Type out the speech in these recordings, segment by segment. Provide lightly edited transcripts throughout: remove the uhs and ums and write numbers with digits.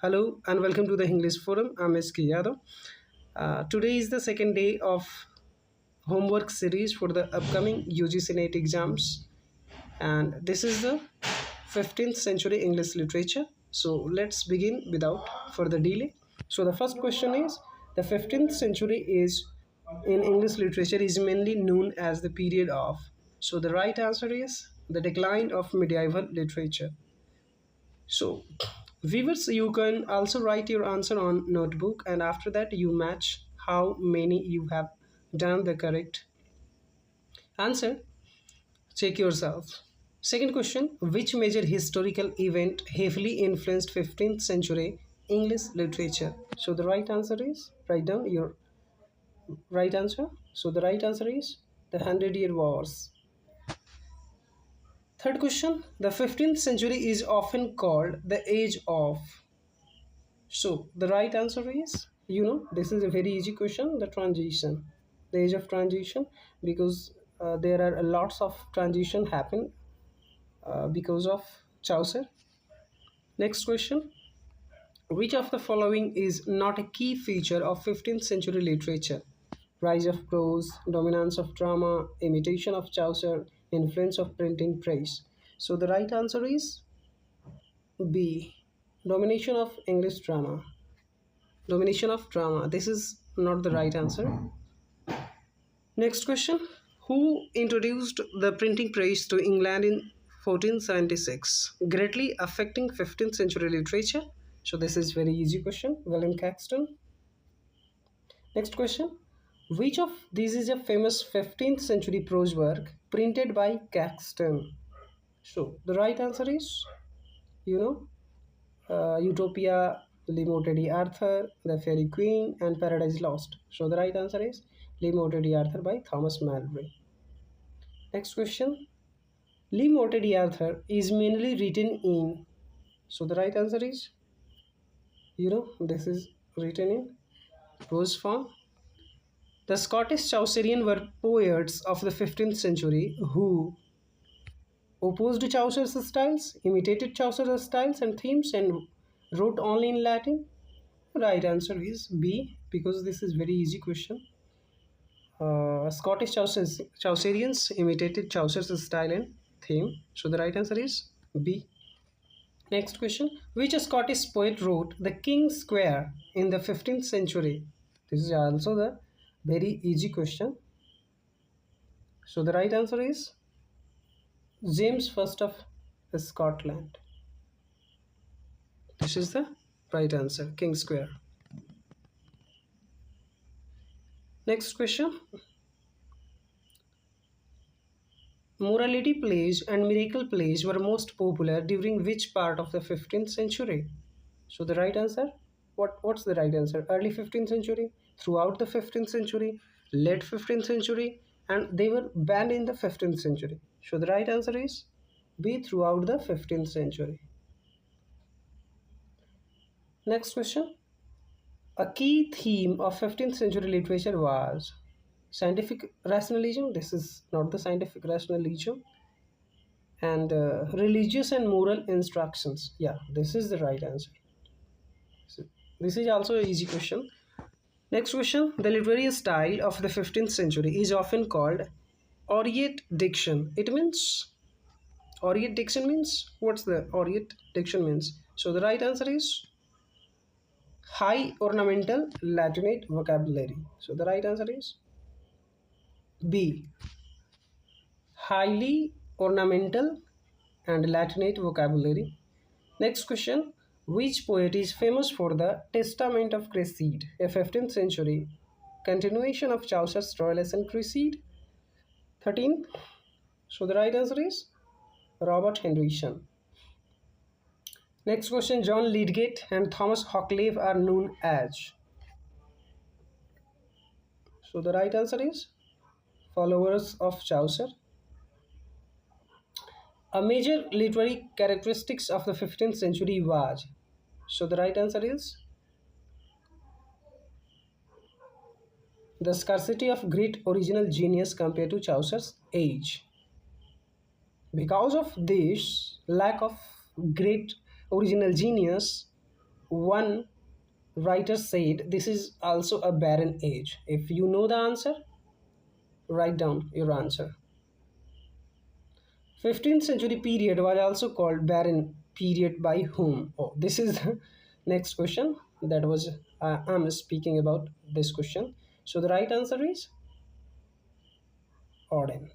Hello and welcome to the English Forum. I'm SK Yadav. Today is the second day of homework series for the upcoming UGC NET exams, and this is the 15th century English literature. So let's begin without further delay. So the first question is, the 15th century is in English literature is mainly known as the period of. So the right answer is the decline of medieval literature. So, viewers, you can also write your answer on notebook, and after that you match how many you have done the correct answer. Check yourself. Second question, which major historical event heavily influenced 15th century English literature? So the right answer is, write down your right answer. So the right answer is the Hundred Year Wars. Third question, the 15th century is often called the age of. So the right answer is, this is a very easy question, the transition, the age of transition, because there are lots of transition happen because of Chaucer. Next question, which of the following is not a key feature of 15th century literature? Rise of prose, dominance of drama, imitation of Chaucer, influence of printing press. So the right answer is B, domination of English drama. Domination of drama. This is not the right answer. Next question. Who introduced the printing press to England in 1476, greatly affecting 15th century literature? So this is very easy question. William Caxton. Next question. Which of these is a famous 15th century prose work printed by Caxton? So the right answer is, Utopia, Limo Teddy Arthur, The Fairy Queen, and Paradise Lost. So the right answer is Limo Teddy Arthur by Thomas Mallory. Next question. Limo Teddy Arthur is mainly written in. So the right answer is, this is written in prose form. The Scottish Chaucerian were poets of the 15th century who opposed Chaucer's styles, imitated Chaucer's styles and themes, and wrote only in Latin. Right answer is B, because this is very easy question. Scottish Chaucerians imitated Chaucer's style and theme. So the right answer is B. Next question. Which Scottish poet wrote The King's Square in the 15th century? This is also the very easy question. So the right answer is James I of Scotland. This is the right answer, King's Square. Next question. Morality plays and miracle plays were most popular during which part of the 15th century? So the right answer, what's the right answer? Early 15th century, throughout the 15th century, late 15th century, and they were banned in the 15th century. So the right answer is B, throughout the 15th century. Next question. A key theme of 15th century literature was scientific rationalism. This is not the scientific rationalism. And religious and moral instructions. Yeah, this is the right answer. So this is also an easy question. Next question. The literary style of the 15th century is often called Aureate diction. It means, Aureate diction means, what's the Aureate diction means? So the right answer is high ornamental Latinate vocabulary. So the right answer is B, highly ornamental and Latinate vocabulary. Next question. Which poet is famous for the Testament of Cresside, a 15th century continuation of Chaucer's Troilus and Cresside? 13. So the right answer is Robert Henryson. Next question. John Lydgate and Thomas Hoccleve are known as. So the right answer is followers of Chaucer. A major literary characteristics of the 15th century was. So the right answer is the scarcity of great original genius compared to Chaucer's age. Because of this lack of great original genius, one writer said this is also a barren age. If you know the answer, write down your answer. 15th century period was also called barren period by whom? Oh, this is the next question. That was I'm speaking about this question. So the right answer is Auden.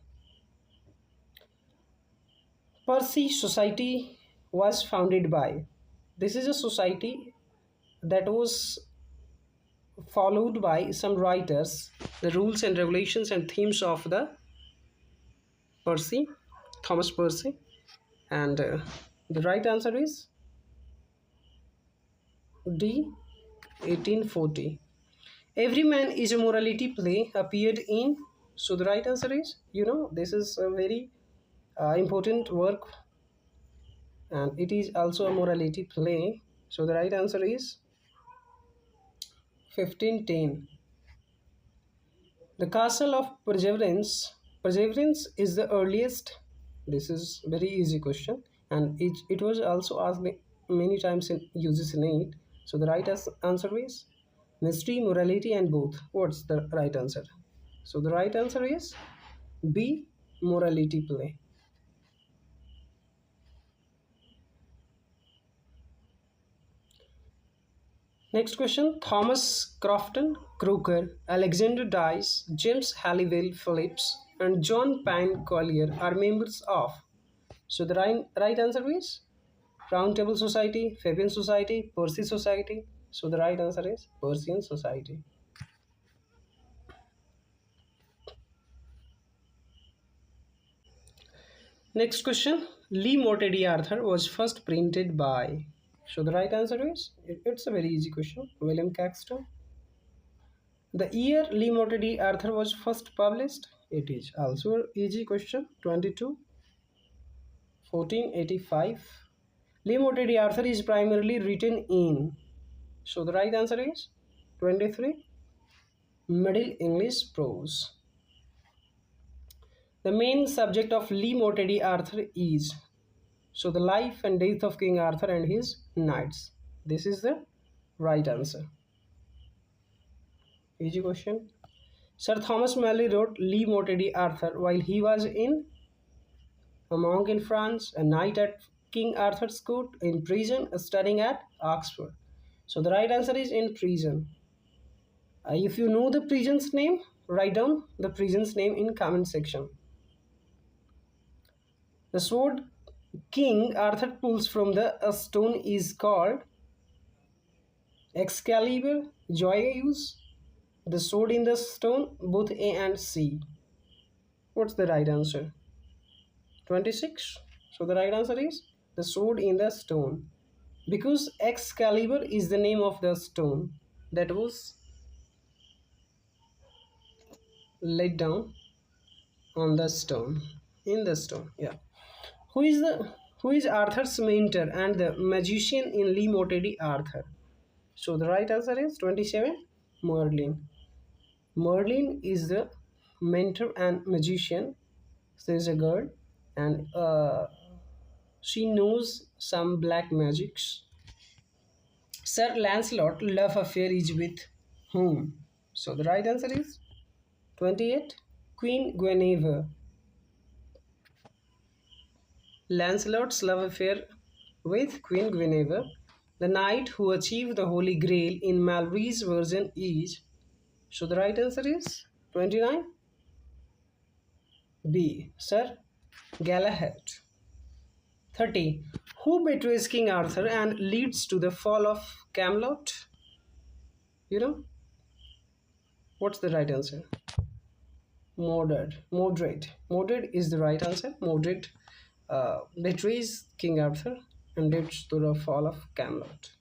Percy Society was founded by. This is a society that was followed by some writers, the rules and regulations and themes of the Percy, Thomas Percy, and the right answer is D. 1840. Every Man is a Morality play appeared in. So the right answer is, this is a very important work, and it is also a morality play. So the right answer is 1510. The Castle of Perseverance. Perseverance is the earliest. This is very easy question, and it was also asked many times in uses in it. So the right answer is mystery, morality, and both. What's the right answer? So the right answer is B. Morality play. Next question. Thomas Crofton Croker, Alexander Dice, James Halliwell Phillips, and John Pine Collier are members of. So the right answer is Round Table Society, Fabian Society, Percy Society. So the right answer is Persian Society. Next question. Le Morte d'Arthur was first printed by. So the right answer is, it's a very easy question, William Caxton. The year Le Morte d'Arthur was first published, it is also an easy question, 1485. Le Morte d'Arthur is primarily written in. So the right answer is 23. Middle English prose. The main subject of Le Morte d'Arthur is. So the life and death of King Arthur and his knights. This is the right answer. Easy question. Sir Thomas Malory wrote Le Morte d'Arthur while he was a monk in France, a knight at King Arthur's court, in prison, studying at Oxford. So the right answer is in prison. If you know the prison's name, write down the prison's name in comment section. The sword King Arthur pulls from the stone is called Excalibur, Joyeuse, the sword in the stone, both A and C. What's the right answer? 26. So the right answer is the sword in the stone, because Excalibur is the name of the stone that was laid down on the stone, in the stone. Yeah. Who is Arthur's mentor and the magician in Le Morte d'Arthur? So the right answer is 27. Merlin. Merlin is the mentor and magician. There is a girl, and she knows some black magics. Sir Lancelot love affair is with whom? So the right answer is 28. Queen Guinevere. Lancelot's love affair with Queen Guinevere. The knight who achieved the Holy Grail in Malory's version is. So the right answer is 29. B. Sir Galahad. 30. Who betrays King Arthur and leads to the fall of Camelot? What's the right answer? Mordred is the right answer. Mordred betrays King Arthur and leads to the fall of Camelot.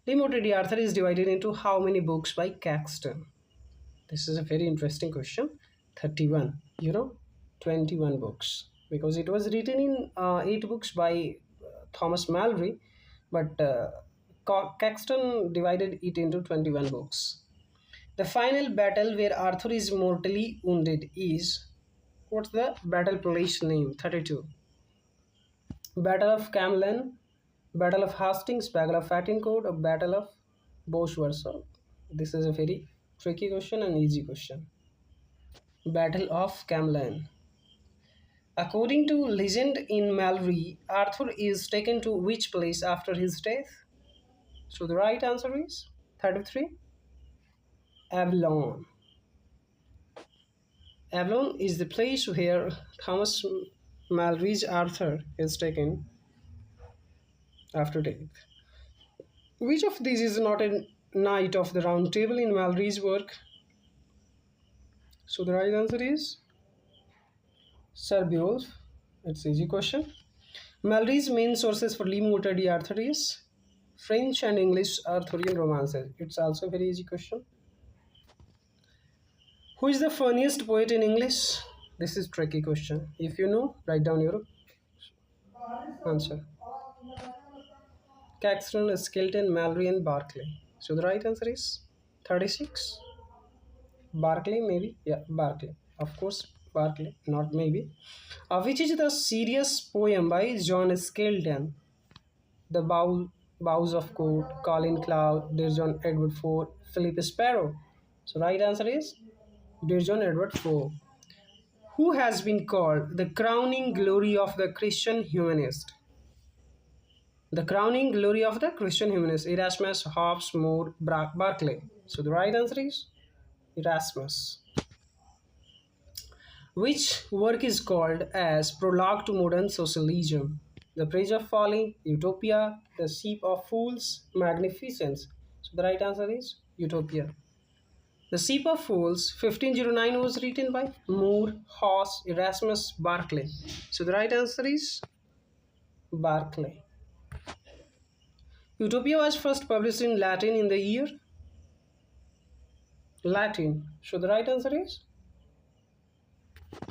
Le Morte d'Arthur is divided into how many books by Caxton? This is a very interesting question. 31. 21 books, because it was written in 8 books by Thomas Malory, but Caxton divided it into 21 books. The final battle where Arthur is mortally wounded is. What's the battle place name? 32. Battle of Camlan, Battle of Hastings, Battle of Agincourt, or Battle of Bosworth? So this is a very tricky question and easy question. Battle of Camlan. According to legend in Mallory, Arthur is taken to which place after his death? So the right answer is 33. Avalon. Avalon is the place where Thomas Mallory's Arthur is taken after death. Which of these is not a knight of the round table in Mallory's work? So the right answer is Sir Beowulf. It's easy question. Mallory's main sources for Lee Motter de Arthur is French and English Arthurian romances. It's also a very easy question. Who is the funniest poet in English? This is tricky question. If you know, write down your answer. Caxton, Skelton, Mallory, and Barclay. So the right answer is 36. Barclay, maybe? Yeah, Barclay. Of course, Barclay, not maybe. Which is the serious poem by John Skelton? The Boughs of Court, Colin Cloud, Dear John Edward Ford, Philip Sparrow. So right answer is Dear John Edward Ford. Who has been called the crowning glory of the Christian humanist? The crowning glory of the Christian humanist, Erasmus, Hobbes, More, Barclay. So the right answer is Erasmus. Which work is called as Prologue to Modern Socialism? The Praise of Folly, Utopia, The Sheep of Fools, Magnificence. So the right answer is Utopia. The Sheep of Fools, 1509, was written by Moore, Hobbes, Erasmus, Barclay. So the right answer is Barclay. Utopia was first published in Latin in the year Latin. So the right answer is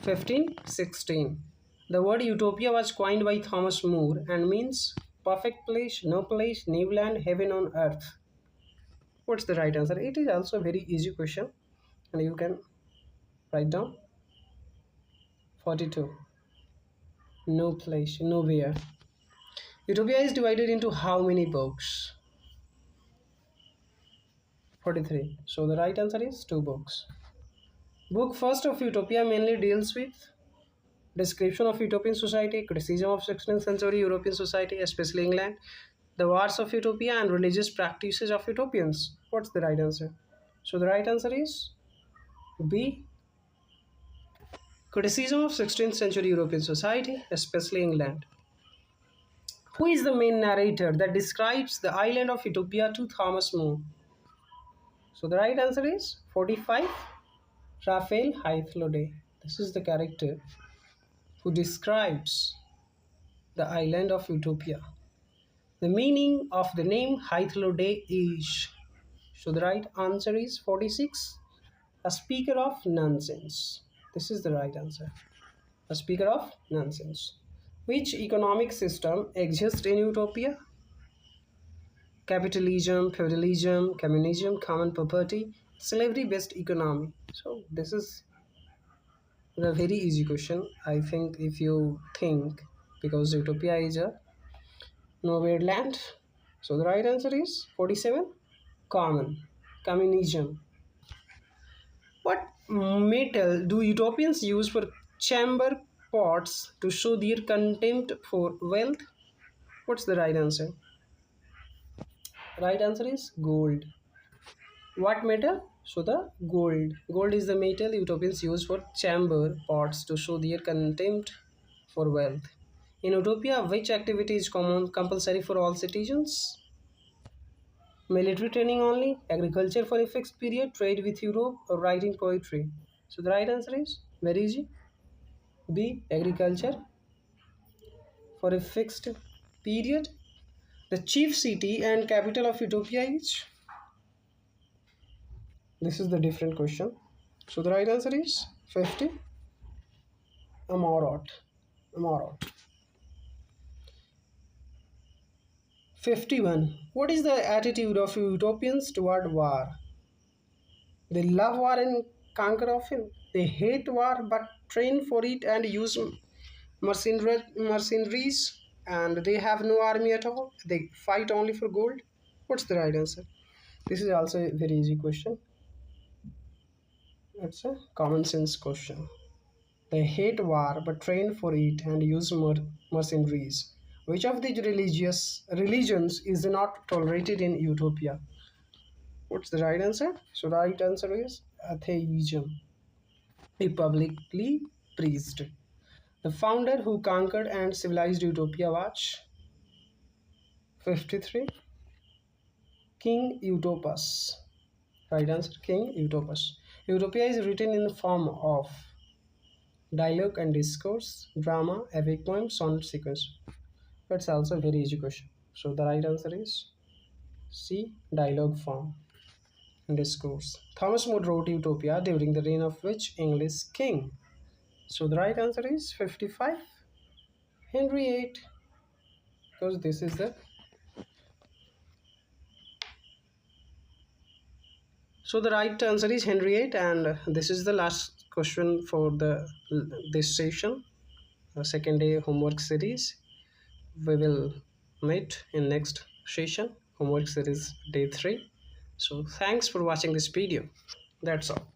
1516. The word utopia was coined by Thomas More and means perfect place, no place, new land, heaven on earth. What's the right answer? It is also a very easy question and you can write down 42. No place, nowhere. Utopia is divided into how many books? 43. So the right answer is 2 books. Book first of Utopia mainly deals with description of utopian society, criticism of 16th century European society, especially England, the wars of utopia, and religious practices of utopians. What's the right answer? So the right answer is B. Criticism of 16th century European society, especially England. Who is the main narrator that describes the island of Utopia to Thomas More? So the right answer is 45. Raphael Hythlode. This is the character who describes the island of Utopia. The meaning of the name Hythlode is, so the right answer is 46. A speaker of nonsense. This is the right answer. A speaker of nonsense. Which economic system exists in Utopia? Capitalism, feudalism, communism, common property, slavery-based economy. So this is a very easy question. I think if you think, because Utopia is a nowhere land. So the right answer is 47. Communism. What metal do utopians use for chamber pots to show their contempt for wealth? What's the right answer? Right answer is gold. What metal? So the gold. Gold is the metal utopians use for chamber pots to show their contempt for wealth. In Utopia, which activity is compulsory for all citizens? Military training only, agriculture for a fixed period, trade with Europe, or writing poetry. So the right answer is very easy. B. Agriculture for a fixed period. The chief city and capital of Utopia is. This is the different question. So the right answer is 50. Amarot. Amarot. 51. What is the attitude of utopians toward war? They love war and conquer often. They hate war but train for it and use mercenaries. and they have no army at all. They fight only for gold. What's the right answer? This is also a very easy question. It's a common sense question. They hate war but train for it and use mercenaries. Which of these religious religions is not tolerated in Utopia? What's the right answer? So right answer is atheism. He publicly preached. The founder who conquered and civilized Utopia was 53 King Utopus. Right answer King Utopus. Utopia is written in the form of dialogue and discourse, drama, epic poem, sonnet sequence. That's also a very easy question. So the right answer is C. Dialogue form and discourse. Thomas More wrote Utopia during the reign of which English king? So the right answer is 55 Henry VIII, because this is the so the right answer is Henry VIII, and this is the last question for the this session, second day homework series. We will meet in next session, homework series day 3. So thanks for watching this video. That's all.